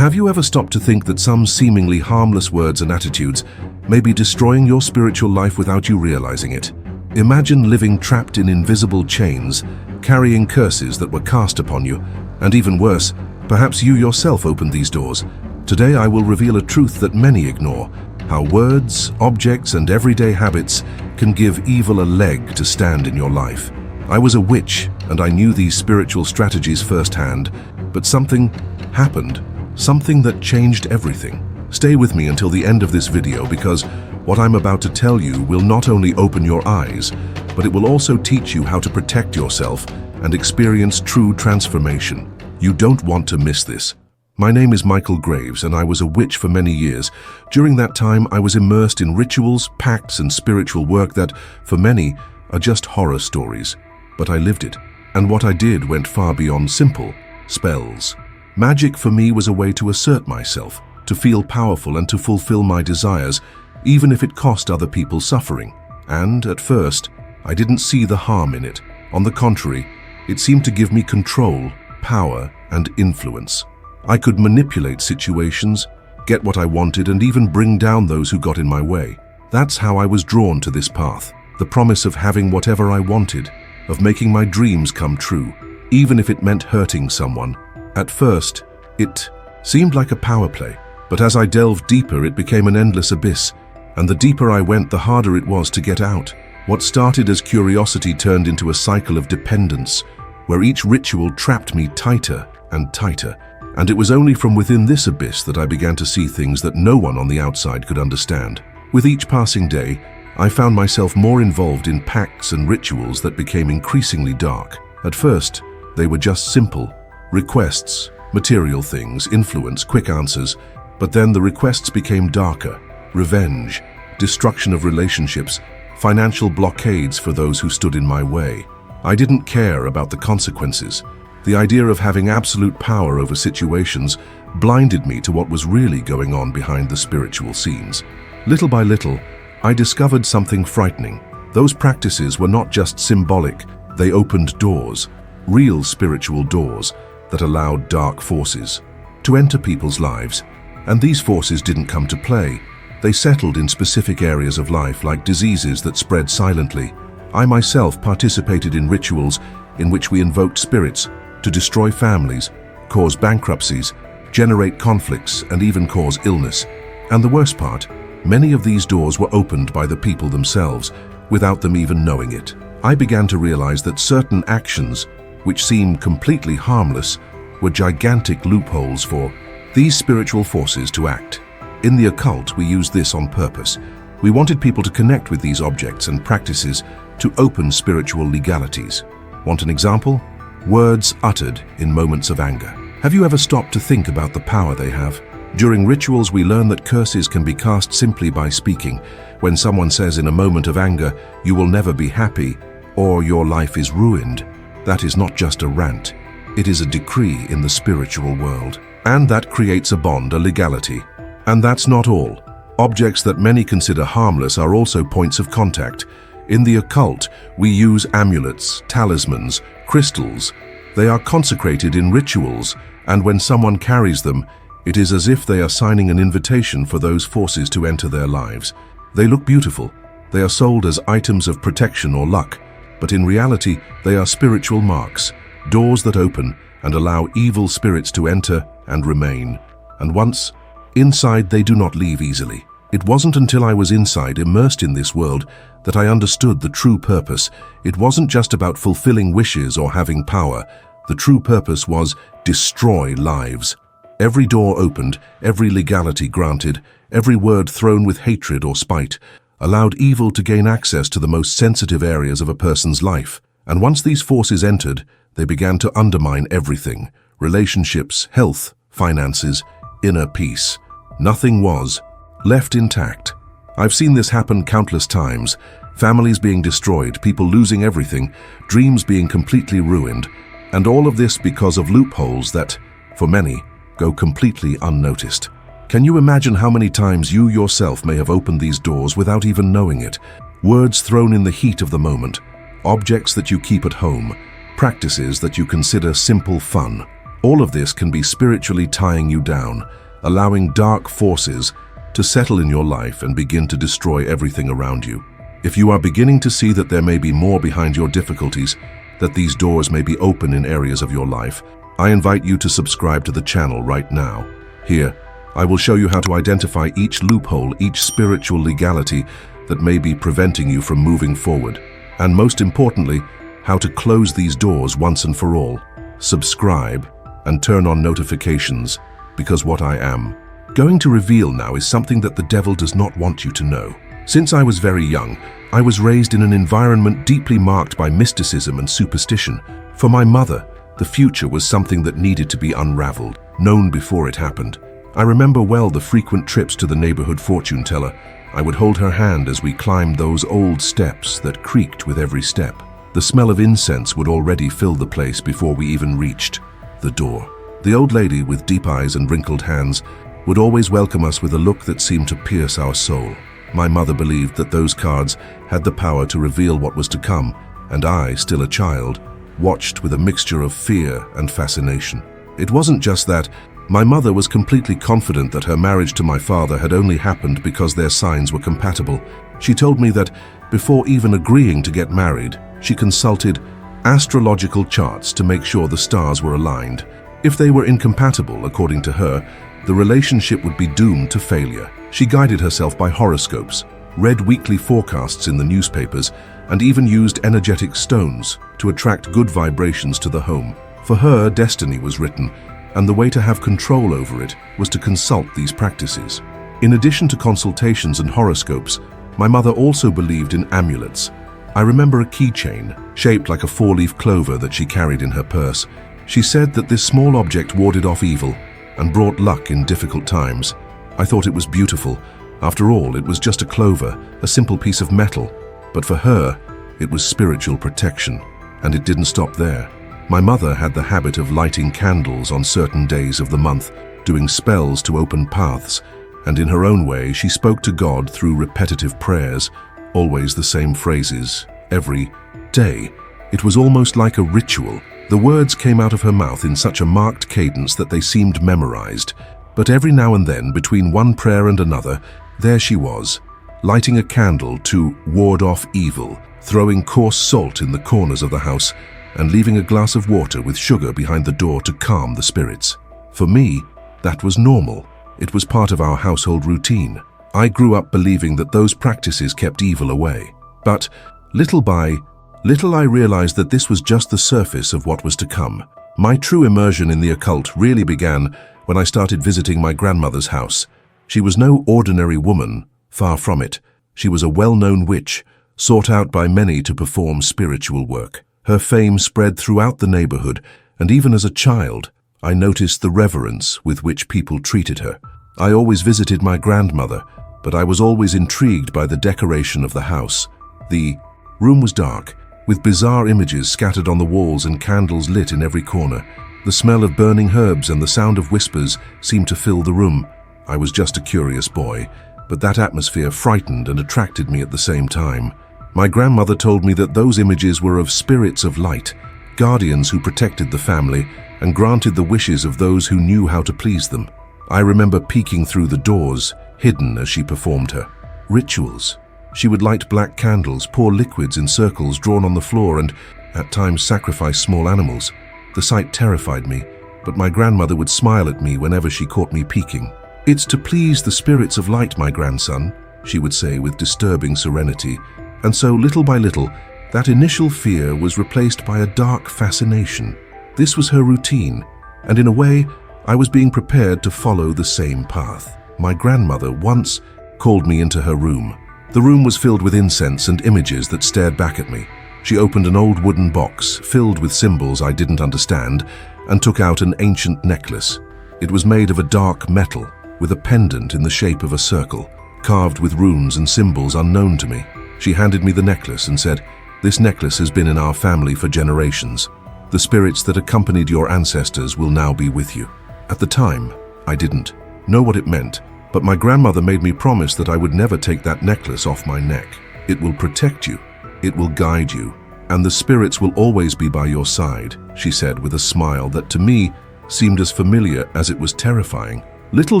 Have you ever stopped to think that some seemingly harmless words and attitudes may be destroying your spiritual life without you realizing it? Imagine living trapped in invisible chains, carrying curses that were cast upon you, and even worse, perhaps you yourself opened these doors. Today I will reveal a truth that many ignore: how words, objects, and everyday habits can give evil a leg to stand in your life. I was a witch, and I knew these spiritual strategies firsthand, but something happened, something that changed everything. Stay with me until the end of this video, because what I'm about to tell you will not only open your eyes, but it will also teach you how to protect yourself and experience true transformation. You don't want to miss this. My name is Michael Graves, and I was a witch for many years. During that time, I was immersed in rituals, pacts, and spiritual work that, for many, are just horror stories. But I lived it, and what I did went far beyond simple spells. Magic for me was a way to assert myself, to feel powerful, and to fulfill my desires, even if it cost other people suffering. And, at first, I didn't see the harm in it. On the contrary, it seemed to give me control, power, and influence. I could manipulate situations, get what I wanted, and even bring down those who got in my way. That's how I was drawn to this path, the promise of having whatever I wanted, of making my dreams come true, even if it meant hurting someone. At first, it seemed like a power play, but as I delved deeper, it became an endless abyss, and the deeper I went, the harder it was to get out. What started as curiosity turned into a cycle of dependence, where each ritual trapped me tighter and tighter. And it was only from within this abyss that I began to see things that no one on the outside could understand. With each passing day, I found myself more involved in pacts and rituals that became increasingly dark. At first, they were just simple requests, material things, influence, quick answers. But then the requests became darker: revenge, destruction of relationships, financial blockades for those who stood in my way. I didn't care about the consequences. The idea of having absolute power over situations blinded me to what was really going on behind the spiritual scenes. Little by little, I discovered something frightening. Those practices were not just symbolic, they opened doors, real spiritual doors that allowed dark forces to enter people's lives. And these forces didn't come to play. They settled in specific areas of life, like diseases that spread silently. I myself participated in rituals in which we invoked spirits to destroy families, cause bankruptcies, generate conflicts, and even cause illness. And the worst part, many of these doors were opened by the people themselves, without them even knowing it. I began to realize that certain actions, which seemed completely harmless, were gigantic loopholes for these spiritual forces to act. In the occult, we used this on purpose. We wanted people to connect with these objects and practices to open spiritual legalities. Want an example? Words uttered in moments of anger. Have you ever stopped to think about the power they have? During rituals, we learn that curses can be cast simply by speaking. When someone says in a moment of anger, "You will never be happy," or "Your life is ruined," that is not just a rant. It is a decree in the spiritual world. And that creates a bond, a legality. And that's not all. Objects that many consider harmless are also points of contact. In the occult, we use amulets, talismans, crystals. They are consecrated in rituals, and when someone carries them, it is as if they are signing an invitation for those forces to enter their lives. They look beautiful. They are sold as items of protection or luck, but in reality, they are spiritual marks, doors that open and allow evil spirits to enter and remain. And once inside, they do not leave easily. It wasn't until I was inside, immersed in this world, that I understood the true purpose. It wasn't just about fulfilling wishes or having power. The true purpose was destroy lives. Every door opened, every legality granted, every word thrown with hatred or spite, allowed evil to gain access to the most sensitive areas of a person's life. And once these forces entered, they began to undermine everything: relationships, health, finances, inner peace. Nothing was left intact. I've seen this happen countless times: families being destroyed, people losing everything, dreams being completely ruined, and all of this because of loopholes that, for many, go completely unnoticed. Can you imagine how many times you yourself may have opened these doors without even knowing it? Words thrown in the heat of the moment, objects that you keep at home, practices that you consider simple fun, All of this can be spiritually tying you down, allowing dark forces to settle in your life and begin to destroy everything around you. If you are beginning to see that there may be more behind your difficulties, that these doors may be open in areas of your life, I invite you to subscribe to the channel right now. Here, I will show you how to identify each loophole, each spiritual legality that may be preventing you from moving forward, and most importantly, how to close these doors once and for all. Subscribe and turn on notifications, because what I am going to reveal now is something that the devil does not want you to know. Since I was very young, I was raised in an environment deeply marked by mysticism and superstition. For my mother, the future was something that needed to be unraveled, known before it happened. I remember well the frequent trips to the neighborhood fortune teller. I would hold her hand as we climbed those old steps that creaked with every step. The smell of incense would already fill the place before we even reached the door. The old lady, with deep eyes and wrinkled hands, would always welcome us with a look that seemed to pierce our soul. My mother believed that those cards had the power to reveal what was to come, and I, still a child, watched with a mixture of fear and fascination. It wasn't just that. My mother was completely confident that her marriage to my father had only happened because their signs were compatible. She told me that before even agreeing to get married, she consulted astrological charts to make sure the stars were aligned. If they were incompatible, according to her, the relationship would be doomed to failure. She guided herself by horoscopes, read weekly forecasts in the newspapers, and even used energetic stones to attract good vibrations to the home. For her, destiny was written, and the way to have control over it was to consult these practices. In addition to consultations and horoscopes, my mother also believed in amulets. I remember a keychain, shaped like a four-leaf clover that she carried in her purse. She said that this small object warded off evil and brought luck in difficult times. I thought it was beautiful. After all, it was just a clover, a simple piece of metal. But for her, it was spiritual protection, and it didn't stop there. My mother had the habit of lighting candles on certain days of the month, doing spells to open paths, and in her own way, she spoke to God through repetitive prayers, always the same phrases, every day. It was almost like a ritual. The words came out of her mouth in such a marked cadence that they seemed memorized. But every now and then, between one prayer and another, there she was, lighting a candle to ward off evil, throwing coarse salt in the corners of the house, and leaving a glass of water with sugar behind the door to calm the spirits. For me, that was normal. It was part of our household routine. I grew up believing that those practices kept evil away. But little by little I realized that this was just the surface of what was to come. My true immersion in the occult really began when I started visiting my grandmother's house. She was no ordinary woman, far from it. She was a well-known witch, sought out by many to perform spiritual work. Her fame spread throughout the neighborhood, and even as a child, I noticed the reverence with which people treated her. I always visited my grandmother, but I was always intrigued by the decoration of the house. The room was dark, with bizarre images scattered on the walls and candles lit in every corner. The smell of burning herbs and the sound of whispers seemed to fill the room. I was just a curious boy, but that atmosphere frightened and attracted me at the same time. My grandmother told me that those images were of spirits of light, guardians who protected the family and granted the wishes of those who knew how to please them. I remember peeking through the doors, hidden as she performed her rituals. She would light black candles, pour liquids in circles drawn on the floor, and at times sacrifice small animals. The sight terrified me, but my grandmother would smile at me whenever she caught me peeking. "It's to please the spirits of light, my grandson," she would say with disturbing serenity. And so, little by little, that initial fear was replaced by a dark fascination. This was her routine, and in a way, I was being prepared to follow the same path. My grandmother once called me into her room. The room was filled with incense and images that stared back at me. She opened an old wooden box filled with symbols I didn't understand and took out an ancient necklace. It was made of a dark metal with a pendant in the shape of a circle, carved with runes and symbols unknown to me. She handed me the necklace and said, "This necklace has been in our family for generations. The spirits that accompanied your ancestors will now be with you." At the time, I didn't know what it meant, but my grandmother made me promise that I would never take that necklace off my neck. "It will protect you, it will guide you, and the spirits will always be by your side," she said with a smile that to me seemed as familiar as it was terrifying. Little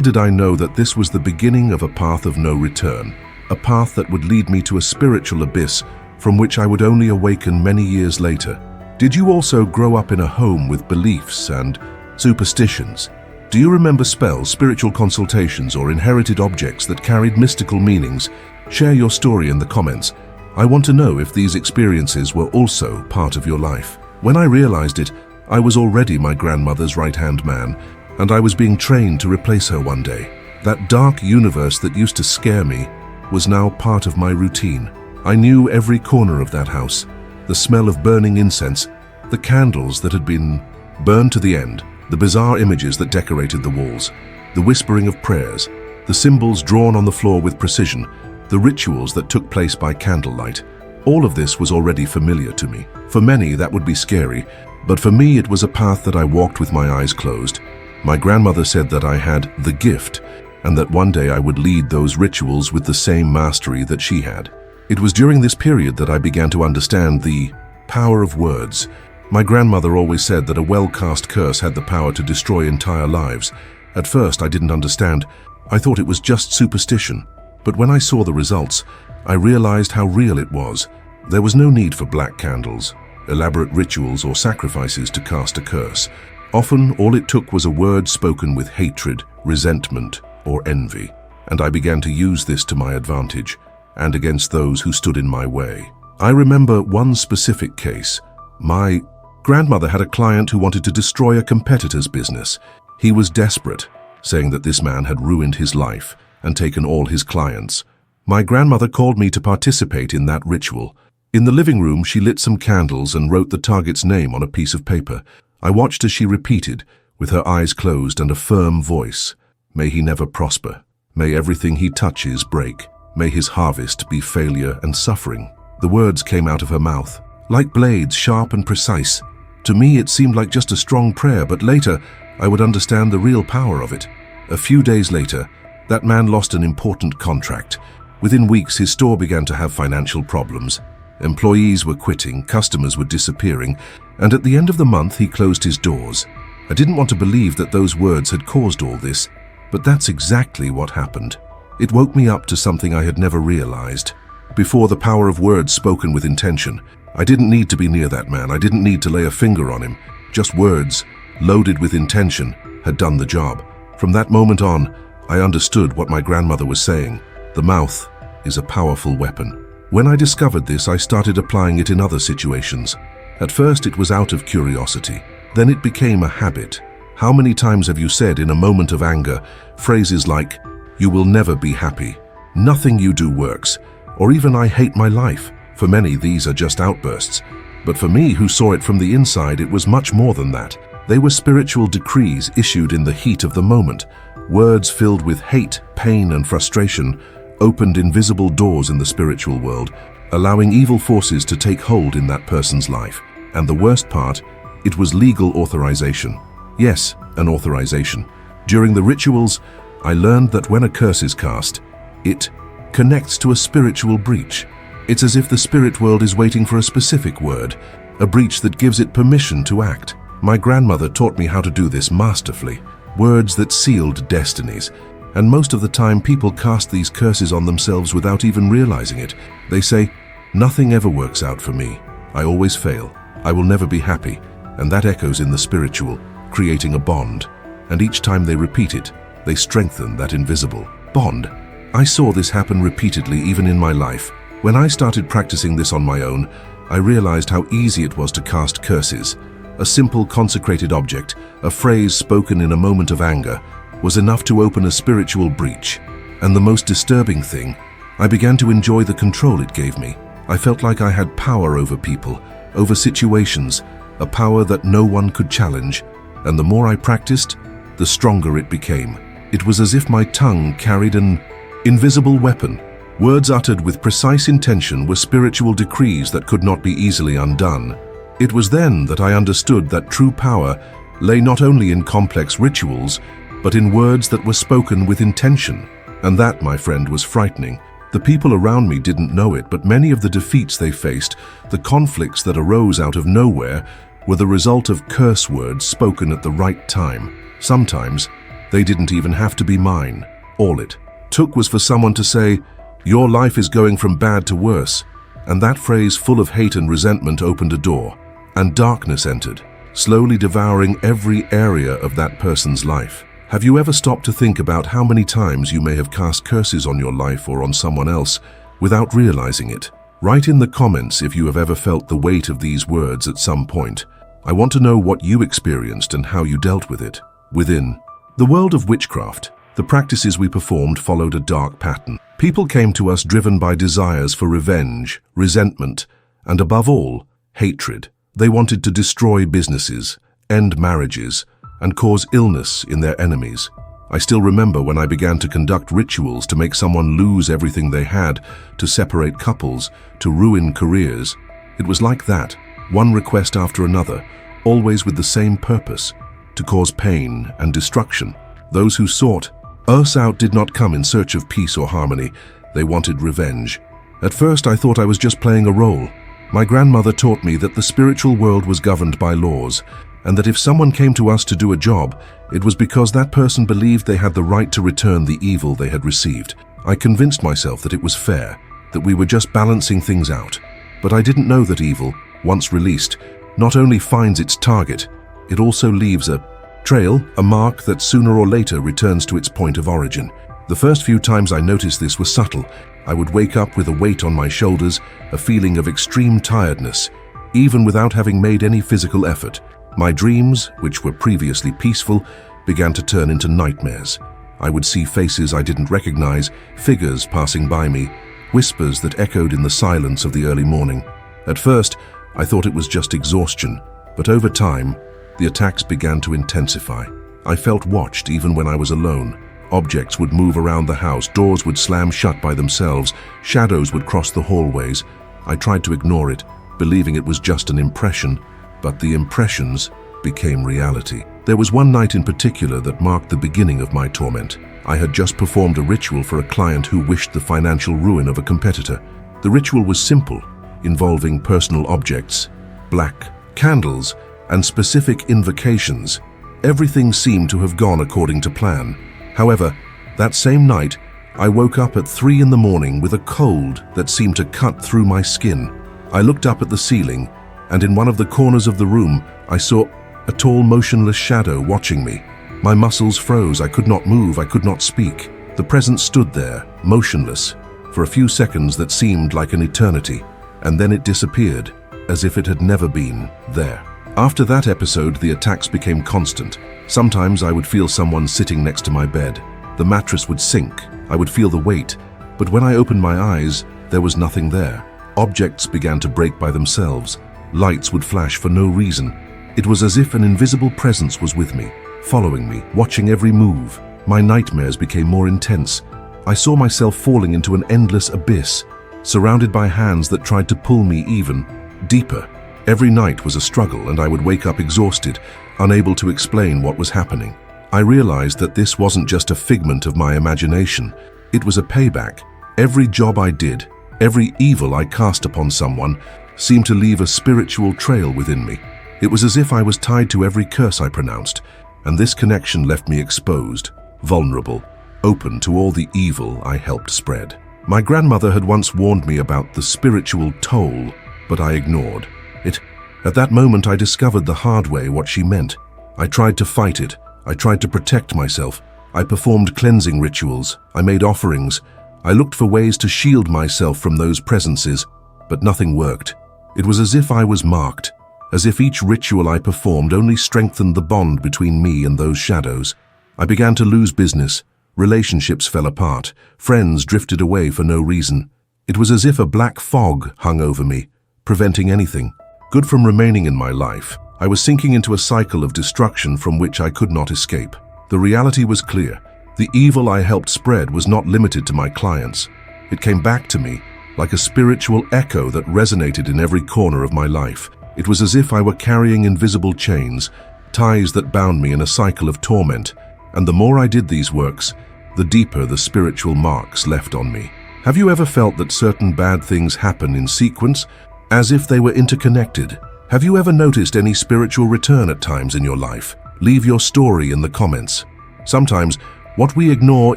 did I know that this was the beginning of a path of no return, a path that would lead me to a spiritual abyss from which I would only awaken many years later. Did you also grow up in a home with beliefs and superstitions? Do you remember spells, spiritual consultations, or inherited objects that carried mystical meanings? Share your story in the comments. I want to know if these experiences were also part of your life. When I realized it, I was already my grandmother's right-hand man, and I was being trained to replace her one day. That dark universe that used to scare me was now part of my routine. I knew every corner of that house, the smell of burning incense, the candles that had been burned to the end, the bizarre images that decorated the walls, the whispering of prayers, the symbols drawn on the floor with precision, the rituals that took place by candlelight. All of this was already familiar to me. For many, that would be scary, but for me it was a path that I walked with my eyes closed. My grandmother said that I had the gift, and that one day I would lead those rituals with the same mastery that she had. It was during this period that I began to understand the power of words. My grandmother always said that a well-cast curse had the power to destroy entire lives. At first, I didn't understand. I thought it was just superstition. But when I saw the results, I realized how real it was. There was no need for black candles, elaborate rituals, or sacrifices to cast a curse. Often, all it took was a word spoken with hatred, resentment, or envy. And I began to use this to my advantage, and against those who stood in my way. I remember one specific case. My grandmother had a client who wanted to destroy a competitor's business. He was desperate, saying that this man had ruined his life and taken all his clients. My grandmother called me to participate in that ritual. In the living room, she lit some candles and wrote the target's name on a piece of paper. I watched as she repeated, with her eyes closed and a firm voice, "May he never prosper. May everything he touches break. May his harvest be failure and suffering." The words came out of her mouth, like blades, sharp and precise. To me, it seemed like just a strong prayer, but later, I would understand the real power of it. A few days later, that man lost an important contract. Within weeks, his store began to have financial problems. Employees were quitting, customers were disappearing, and at the end of the month, he closed his doors. I didn't want to believe that those words had caused all this, but that's exactly what happened. It woke me up to something I had never realized. Before, the power of words spoken with intention. I didn't need to be near that man. I didn't need to lay a finger on him. Just words, loaded with intention, had done the job. From that moment on, I understood what my grandmother was saying. The mouth is a powerful weapon. When I discovered this, I started applying it in other situations. At first, it was out of curiosity. Then it became a habit. How many times have you said in a moment of anger phrases like, "You will never be happy," "Nothing you do works," or even "I hate my life"? For many, these are just outbursts. But for me, who saw it from the inside, it was much more than that. They were spiritual decrees issued in the heat of the moment. Words filled with hate, pain, and frustration opened invisible doors in the spiritual world, allowing evil forces to take hold in that person's life. And the worst part, it was legal authorization. Yes, an authorization. During the rituals, I learned that when a curse is cast, it connects to a spiritual breach. It's as if the spirit world is waiting for a specific word, a breach that gives it permission to act. My grandmother taught me how to do this masterfully. Words that sealed destinies. And most of the time, people cast these curses on themselves without even realizing it. They say, "Nothing ever works out for me. I always fail. I will never be happy." And that echoes in the spiritual, creating a bond. And each time they repeat it, they strengthen that invisible bond. I saw this happen repeatedly even in my life. When I started practicing this on my own, I realized how easy it was to cast curses. A simple consecrated object, a phrase spoken in a moment of anger, was enough to open a spiritual breach. And the most disturbing thing, I began to enjoy the control it gave me. I felt like I had power over people, over situations, a power that no one could challenge. And the more I practiced, the stronger it became. It was as if my tongue carried an invisible weapon. Words uttered with precise intention were spiritual decrees that could not be easily undone. It was then that I understood that true power lay not only in complex rituals, but in words that were spoken with intention. And that, my friend, was frightening. The people around me didn't know it, but many of the defeats they faced, the conflicts that arose out of nowhere, were the result of curse words spoken at the right time. Sometimes, they didn't even have to be mine. All it took was for someone to say, "Your life is going from bad to worse," and that phrase full of hate and resentment opened a door, and darkness entered, slowly devouring every area of that person's life. Have you ever stopped to think about how many times you may have cast curses on your life or on someone else without realizing it? Write in the comments if you have ever felt the weight of these words at some point. I want to know what you experienced and how you dealt with it. Within the world of witchcraft, the practices we performed followed a dark pattern. People came to us driven by desires for revenge, resentment, and above all, hatred. They wanted to destroy businesses, end marriages, and cause illness in their enemies. I still remember when I began to conduct rituals to make someone lose everything they had, to separate couples, to ruin careers. It was like that, one request after another, always with the same purpose, to cause pain and destruction. Those who sought us out did not come in search of peace or harmony. They wanted revenge. At first I thought I was just playing a role. My grandmother taught me that the spiritual world was governed by laws, and that if someone came to us to do a job, it was because that person believed they had the right to return the evil they had received. I convinced myself that it was fair, that we were just balancing things out. But I didn't know that evil, once released, not only finds its target, it also leaves a trail, a mark that sooner or later returns to its point of origin. The first few times I noticed this was subtle. I would wake up with a weight on my shoulders, a feeling of extreme tiredness, even without having made any physical effort. My dreams, which were previously peaceful, began to turn into nightmares. I would see faces I didn't recognize, figures passing by me, whispers that echoed in the silence of the early morning. At first, I thought it was just exhaustion, but over time, the attacks began to intensify. I felt watched even when I was alone. Objects would move around the house, doors would slam shut by themselves, shadows would cross the hallways. I tried to ignore it, believing it was just an impression, but the impressions became reality. There was one night in particular that marked the beginning of my torment. I had just performed a ritual for a client who wished the financial ruin of a competitor. The ritual was simple, involving personal objects, black candles, and specific invocations. Everything seemed to have gone according to plan. However, that same night, I woke up at 3 in the morning with a cold that seemed to cut through my skin. I looked up at the ceiling, and in one of the corners of the room, I saw a tall, motionless shadow watching me. My muscles froze, I could not move, I could not speak. The presence stood there, motionless, for a few seconds that seemed like an eternity, and then it disappeared, as if it had never been there. After that episode, the attacks became constant. Sometimes I would feel someone sitting next to my bed. The mattress would sink, I would feel the weight, but when I opened my eyes, there was nothing there. Objects began to break by themselves. Lights would flash for no reason. It was as if an invisible presence was with me, following me, watching every move. My nightmares became more intense. I saw myself falling into an endless abyss, surrounded by hands that tried to pull me even deeper. Every night was a struggle, and I would wake up exhausted, unable to explain what was happening. I realized that this wasn't just a figment of my imagination. It was a payback. Every job I did, every evil I cast upon someone, seemed to leave a spiritual trail within me. It was as if I was tied to every curse I pronounced, and this connection left me exposed, vulnerable, open to all the evil I helped spread. My grandmother had once warned me about the spiritual toll, but I ignored it. At that moment, I discovered the hard way what she meant. I tried to fight it. I tried to protect myself. I performed cleansing rituals. I made offerings. I looked for ways to shield myself from those presences, but nothing worked. It was as if I was marked, as if each ritual I performed only strengthened the bond between me and those shadows. I began to lose business. Relationships fell apart. Friends drifted away for no reason. It was as if a black fog hung over me, preventing anything good from remaining in my life. I was sinking into a cycle of destruction from which I could not escape. The reality was clear. The evil I helped spread was not limited to my clients. It came back to me like a spiritual echo that resonated in every corner of my life. It was as if I were carrying invisible chains, ties that bound me in a cycle of torment. And the more I did these works, the deeper the spiritual marks left on me. Have you ever felt that certain bad things happen in sequence, as if they were interconnected? Have you ever noticed any spiritual return at times in your life? Leave your story in the comments. Sometimes, what we ignore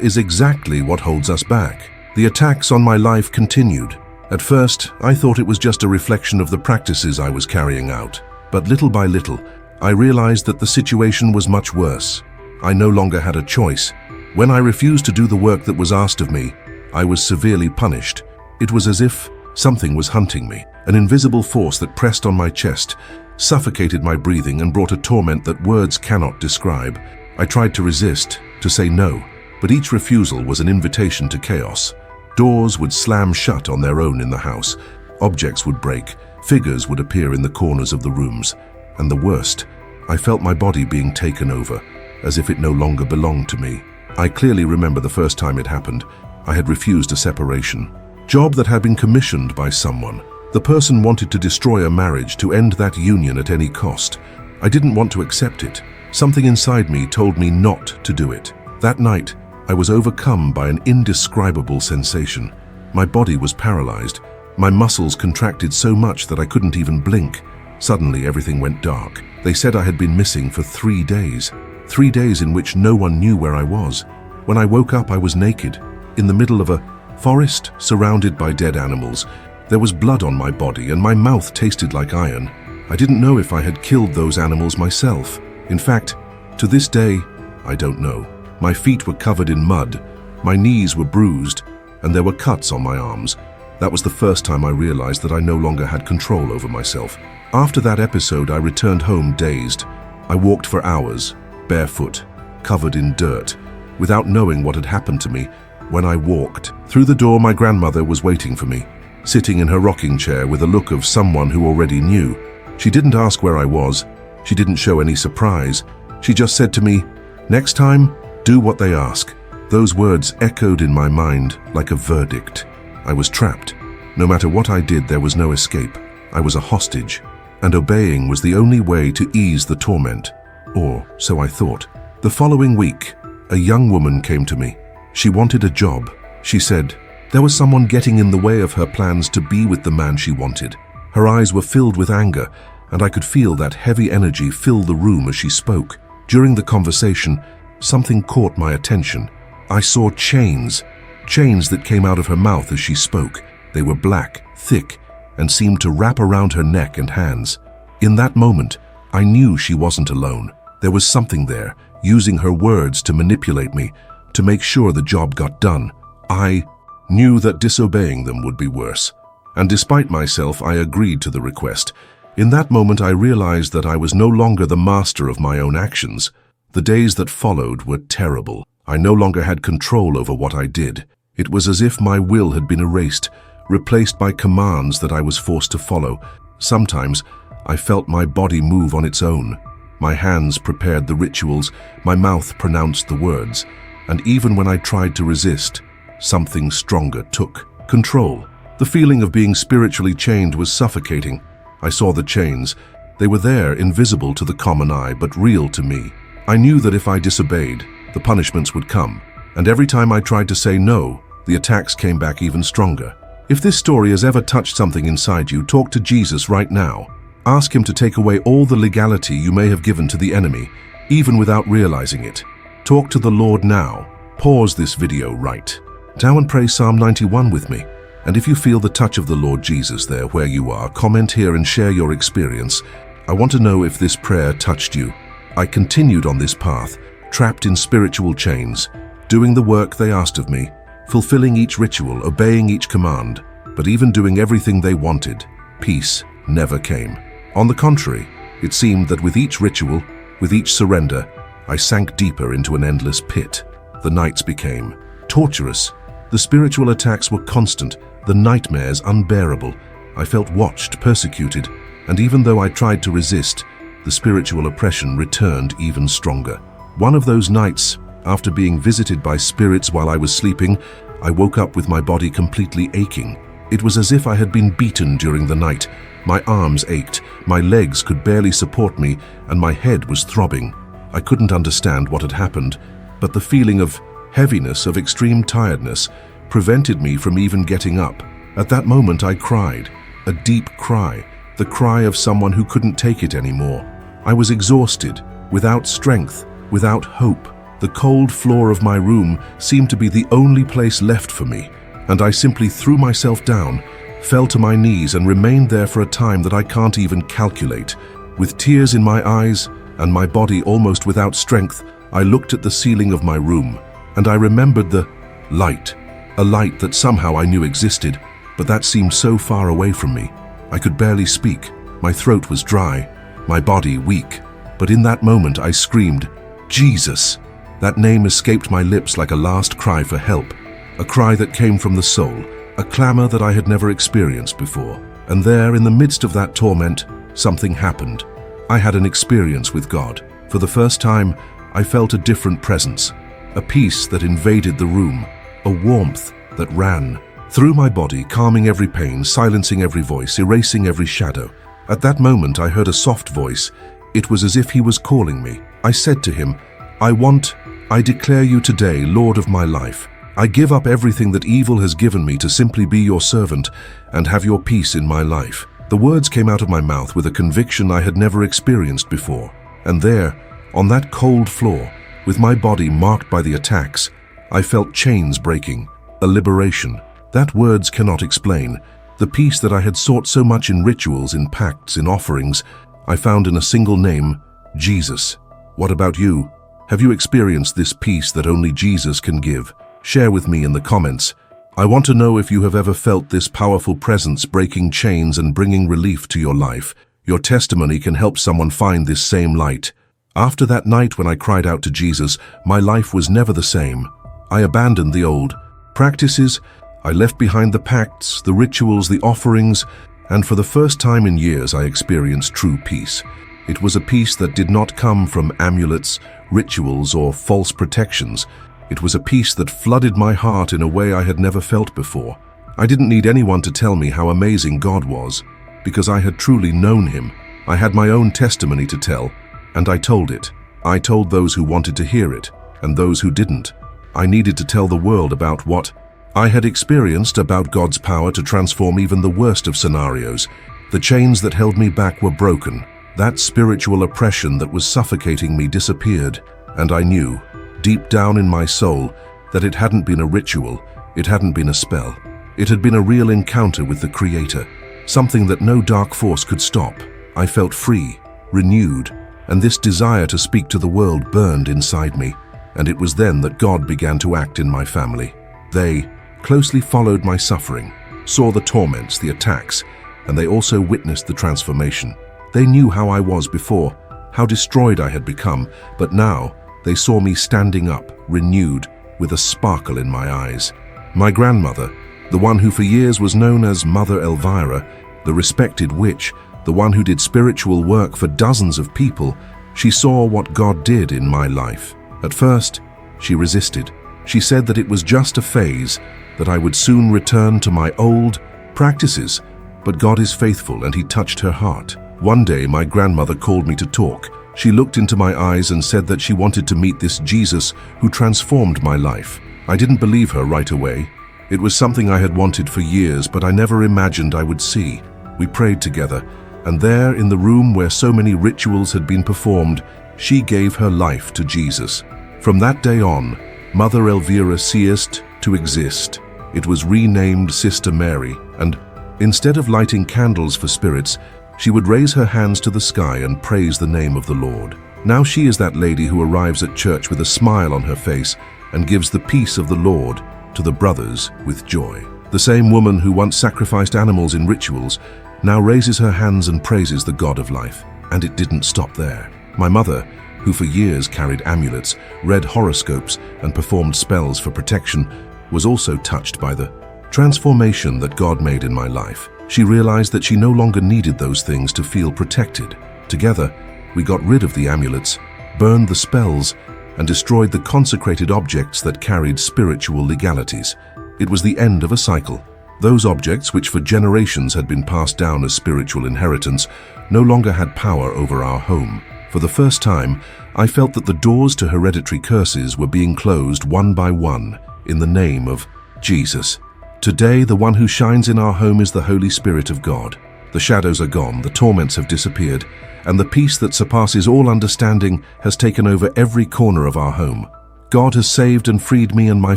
is exactly what holds us back. The attacks on my life continued. At first, I thought it was just a reflection of the practices I was carrying out. But little by little, I realized that the situation was much worse. I no longer had a choice. When I refused to do the work that was asked of me, I was severely punished. It was as if something was hunting me, an invisible force that pressed on my chest, suffocated my breathing, and brought a torment that words cannot describe. I tried to resist, to say no, but each refusal was an invitation to chaos. Doors would slam shut on their own in the house. Objects would break. Figures would appear in the corners of the rooms. And the worst, I felt my body being taken over, as if it no longer belonged to me. I clearly remember the first time it happened. I had refused a separation. Job that had been commissioned by someone. The person wanted to destroy a marriage, to end that union at any cost. I didn't want to accept it. Something inside me told me not to do it. That night, I was overcome by an indescribable sensation. My body was paralyzed. My muscles contracted so much that I couldn't even blink. Suddenly, everything went dark. They said I had been missing for 3 days. 3 days in which no one knew where I was. When I woke up, I was naked, in the middle of a forest surrounded by dead animals. There was blood on my body and my mouth tasted like iron. I didn't know if I had killed those animals myself. In fact, to this day, I don't know. My feet were covered in mud, my knees were bruised, and there were cuts on my arms. That was the first time I realized that I no longer had control over myself. After that episode, I returned home dazed. I walked for hours, barefoot, covered in dirt, without knowing what had happened to me. When I walked through the door, my grandmother was waiting for me, sitting in her rocking chair with a look of someone who already knew. She didn't ask where I was. She didn't show any surprise. She just said to me, "Next time, do what they ask." Those words echoed in my mind like a verdict. I was trapped. No matter what I did, there was no escape. I was a hostage, and obeying was the only way to ease the torment. Or so I thought. The following week, a young woman came to me. She wanted a job. She said there was someone getting in the way of her plans to be with the man she wanted. Her eyes were filled with anger, and I could feel that heavy energy fill the room as she spoke. During the conversation, something caught my attention. I saw chains that came out of her mouth as she spoke. They were black, thick, and seemed to wrap around her neck and hands. In that moment, I knew she wasn't alone. There was something there, using her words to manipulate me, to make sure the job got done. I knew that disobeying them would be worse. And despite myself, I agreed to the request. In that moment, I realized that I was no longer the master of my own actions. The days that followed were terrible. I no longer had control over what I did. It was as if my will had been erased, replaced by commands that I was forced to follow. Sometimes, I felt my body move on its own. My hands prepared the rituals, my mouth pronounced the words, and even when I tried to resist, something stronger took control. The feeling of being spiritually chained was suffocating. I saw the chains. They were there, invisible to the common eye, but real to me. I knew that if I disobeyed, the punishments would come, and every time I tried to say no, the attacks came back even stronger. If this story has ever touched something inside you, talk to Jesus right now. Ask him to take away all the legality you may have given to the enemy, even without realizing it. Talk to the Lord now. Pause this video right now and pray Psalm 91 with me. And if you feel the touch of the Lord Jesus there where you are, comment here and share your experience. I want to know if this prayer touched you. I continued on this path, trapped in spiritual chains, doing the work they asked of me, fulfilling each ritual, obeying each command, but even doing everything they wanted, peace never came. On the contrary, it seemed that with each ritual, with each surrender, I sank deeper into an endless pit. The nights became torturous. The spiritual attacks were constant, the nightmares unbearable. I felt watched, persecuted, and even though I tried to resist, the spiritual oppression returned even stronger. One of those nights, after being visited by spirits while I was sleeping, I woke up with my body completely aching. It was as if I had been beaten during the night. My arms ached, my legs could barely support me, and my head was throbbing. I couldn't understand what had happened, but the feeling of heaviness, of extreme tiredness, prevented me from even getting up. At that moment I cried, a deep cry, the cry of someone who couldn't take it anymore. I was exhausted, without strength, without hope. The cold floor of my room seemed to be the only place left for me, and I simply threw myself down, fell to my knees, and remained there for a time that I can't even calculate. With tears in my eyes and my body almost without strength, I looked at the ceiling of my room, and I remembered the light, a light that somehow I knew existed, but that seemed so far away from me. I could barely speak. My throat was dry, my body weak. But in that moment I screamed, "Jesus!" That name escaped my lips like a last cry for help, a cry that came from the soul, a clamor that I had never experienced before. And there, in the midst of that torment, something happened. I had an experience with God. For the first time, I felt a different presence, a peace that invaded the room, a warmth that ran through my body, calming every pain, silencing every voice, erasing every shadow. At that moment, I heard a soft voice. It was as if he was calling me. I said to him, I declare you today, Lord of my life. I give up everything that evil has given me to simply be your servant and have your peace in my life." The words came out of my mouth with a conviction I had never experienced before. And there, on that cold floor, with my body marked by the attacks, I felt chains breaking, a liberation that words cannot explain. The peace that I had sought so much in rituals, in pacts, in offerings, I found in a single name, Jesus. What about you? Have you experienced this peace that only Jesus can give? Share with me in the comments. I want to know if you have ever felt this powerful presence breaking chains and bringing relief to your life. Your testimony can help someone find this same light. After that night when I cried out to Jesus, my life was never the same. I abandoned the old practices. I left behind the pacts, the rituals, the offerings, and for the first time in years I experienced true peace. It was a peace that did not come from amulets, rituals, or false protections. It was a peace that flooded my heart in a way I had never felt before. I didn't need anyone to tell me how amazing God was, because I had truly known Him. I had my own testimony to tell, and I told it. I told those who wanted to hear it, and those who didn't. I needed to tell the world about what I had experienced, about God's power to transform even the worst of scenarios. The chains that held me back were broken. That spiritual oppression that was suffocating me disappeared, and I knew, deep down in my soul, that it hadn't been a ritual, it hadn't been a spell. It had been a real encounter with the Creator, something that no dark force could stop. I felt free, renewed, and this desire to speak to the world burned inside me, and it was then that God began to act in my family. They closely followed my suffering, saw the torments, the attacks, and they also witnessed the transformation. They knew how I was before, how destroyed I had become, but now they saw me standing up, renewed, with a sparkle in my eyes. My grandmother, the one who for years was known as Mother Elvira, the respected witch, the one who did spiritual work for dozens of people, she saw what God did in my life. At first, she resisted. She said that it was just a phase, that I would soon return to my old practices. But God is faithful, and He touched her heart. One day, my grandmother called me to talk. She looked into my eyes and said that she wanted to meet this Jesus who transformed my life. I didn't believe her right away. It was something I had wanted for years, but I never imagined I would see. We prayed together, and there, in the room where so many rituals had been performed, she gave her life to Jesus. From that day on, Mother Elvira ceased to exist. It was renamed Sister Mary, and instead of lighting candles for spirits, she would raise her hands to the sky and praise the name of the Lord. Now she is that lady who arrives at church with a smile on her face and gives the peace of the Lord to the brothers with joy. The same woman who once sacrificed animals in rituals now raises her hands and praises the God of life. And it didn't stop there. My mother, who for years carried amulets, read horoscopes, and performed spells for protection, was also touched by the transformation that God made in my life. She realized that she no longer needed those things to feel protected. Together, we got rid of the amulets, burned the spells, and destroyed the consecrated objects that carried spiritual legalities. It was the end of a cycle. Those objects, which for generations had been passed down as spiritual inheritance, no longer had power over our home. For the first time, I felt that the doors to hereditary curses were being closed one by one in the name of Jesus. Today, the one who shines in our home is the Holy Spirit of God, The shadows are gone, the torments have disappeared, and the peace that surpasses all understanding has taken over every corner of our home. God has saved and freed me and my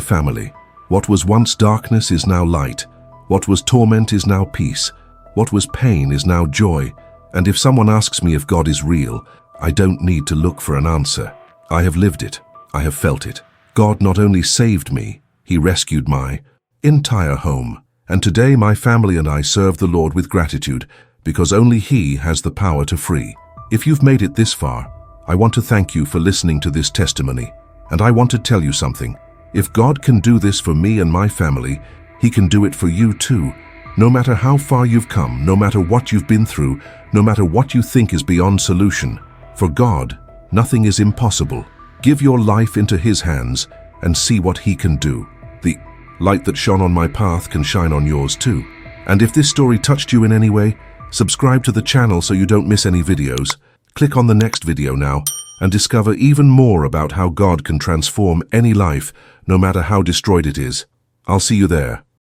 family. What was once darkness is now light. What was torment is now peace. What was pain is now joy. And if someone asks me if God is real, I don't need to look for an answer. I have lived it. I have felt it. God not only saved me, He rescued my entire home. And today my family and I serve the Lord with gratitude, because only He has the power to free. If you've made it this far, I want to thank you for listening to this testimony. And I want to tell you something. If God can do this for me and my family, He can do it for you too. No matter how far you've come, no matter what you've been through, no matter what you think is beyond solution, for God, nothing is impossible. Give your life into His hands and see what He can do. The light that shone on my path can shine on yours too. And if this story touched you in any way, subscribe to the channel so you don't miss any videos. Click on the next video now and discover even more about how God can transform any life, no matter how destroyed it is. I'll see you there.